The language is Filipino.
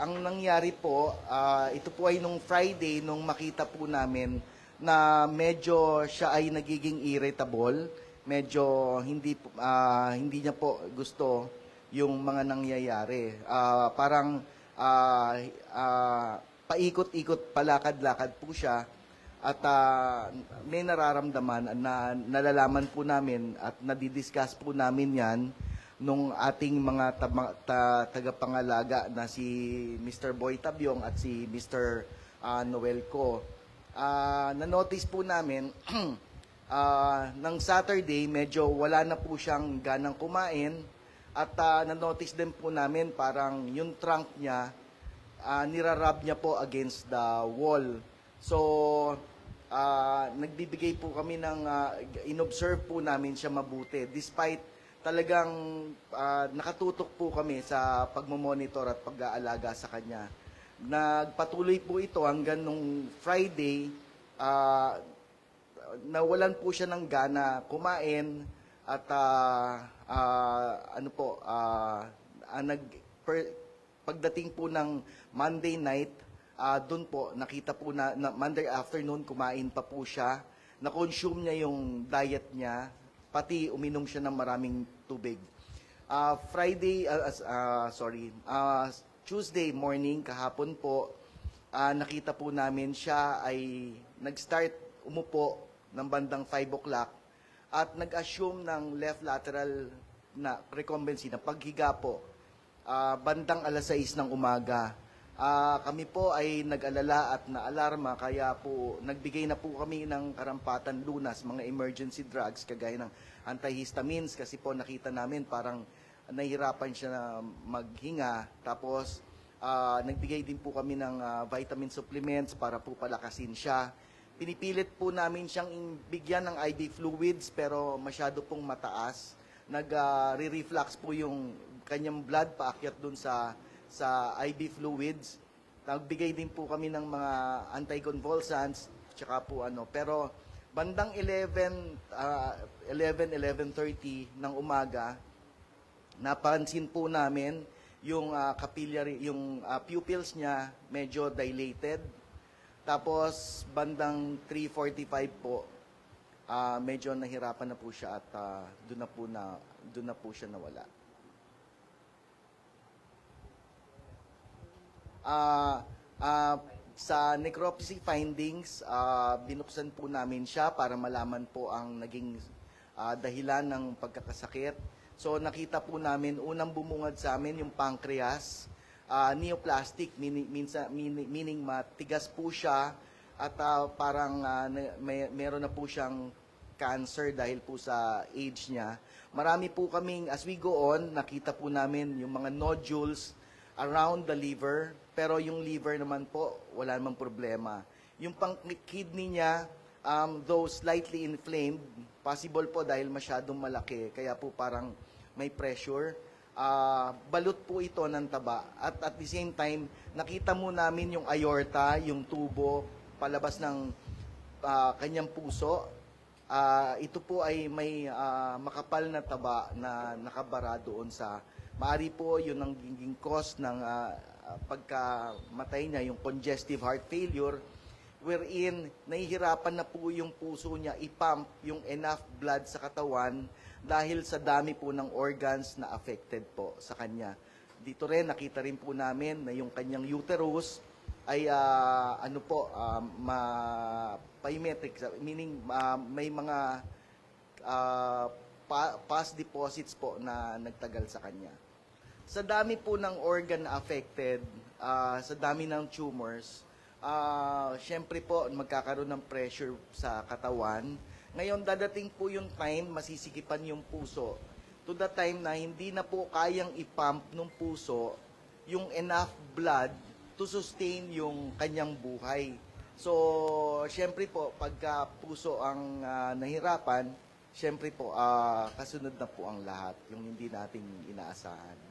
ang nangyari po, ito po ay nung Friday, nung makita po namin na medyo siya ay nagiging irritable, medyo hindi niya po gusto yung mga nangyayari. Parang paikot-ikot, palakad-lakad po siya at may nararamdaman na nalalaman po namin at nadidiscuss po namin yan nung ating mga tagapangalaga na si Mr. Boy Tabyong at si Mr. Noel Co. Na-notice po namin ng Saturday medyo wala na po siyang ganang kumain at na-notice din po namin parang yung trunk niya nirarab niya po against the wall. So nagbibigay po kami ng inobserve po namin siya mabuti despite talagang nakatutok po kami sa pagmomonitor at pag-aalaga sa kanya. Nagpatuloy po ito hanggang nung Friday, nawalan po siya ng gana kumain at pagdating po ng Monday night, doon po nakita po na Monday afternoon kumain pa po siya, na-consume niya yung diet niya, pati uminom siya ng maraming tubig. Tuesday morning, kahapon po, nakita po namin siya ay nag-start umupo ng bandang 5 o'clock at nag-assume ng left lateral na recumbency na paghiga po, bandang alas 6 ng umaga. Kami po ay nag-alala at na-alarma kaya po nagbigay na po kami ng karampatan lunas, mga emergency drugs kagaya ng antihistamines kasi po nakita namin parang nahihirapan siya na maghinga. Tapos nagbigay din po kami ng vitamin supplements para po palakasin siya. Pinipilit po namin siyang bigyan ng IV fluids pero masyado pong mataas. Nag-reflux po yung kanyang blood paakyat dun sa IV fluids. Nagbigay din po kami ng mga anticonvulsants, tsaka po pero bandang 11:30 ng umaga, napansin po namin yung capillary, yung pupils niya medyo dilated. Tapos bandang 3:45 po, medyo nahirapan na po siya at doon na po siya nawala. Sa necropsy findings, binuksan po namin siya para malaman po ang naging dahilan ng pagkakasakit. So nakita po namin, unang bumungad sa amin yung pancreas, neoplastic, meaning matigas po siya at parang meron na po siyang cancer dahil po sa age niya. Marami po kaming, as we go on, nakita po namin yung mga nodules around the liver, pero yung liver naman po, wala namang problema. Yung kidney niya, though slightly inflamed, possible po dahil masyadong malaki, kaya po parang may pressure. Balot po ito ng taba. At the same time, nakita mo namin yung aorta, yung tubo, palabas ng kanyang puso. Ito po ay may makapal na taba na nakabara doon sa maari po yun ang giging cause ng pagkamatay niya, yung congestive heart failure, wherein nahihirapan na po yung puso niya i-pump yung enough blood sa katawan dahil sa dami po ng organs na affected po sa kanya. Dito rin, nakita rin po namin na yung kanyang uterus ay pymetric, meaning may mga pus deposits po na nagtagal sa kanya. Sa dami po ng organ na affected, sa dami ng tumors, syempre po magkakaroon ng pressure sa katawan. Ngayon dadating po yung time, masisikipan yung puso. To the time na hindi na po kayang ipump ng puso yung enough blood to sustain yung kanyang buhay. So, syempre po, pagka puso ang nahirapan, syempre po, kasunod na po ang lahat, yung hindi natin inaasahan.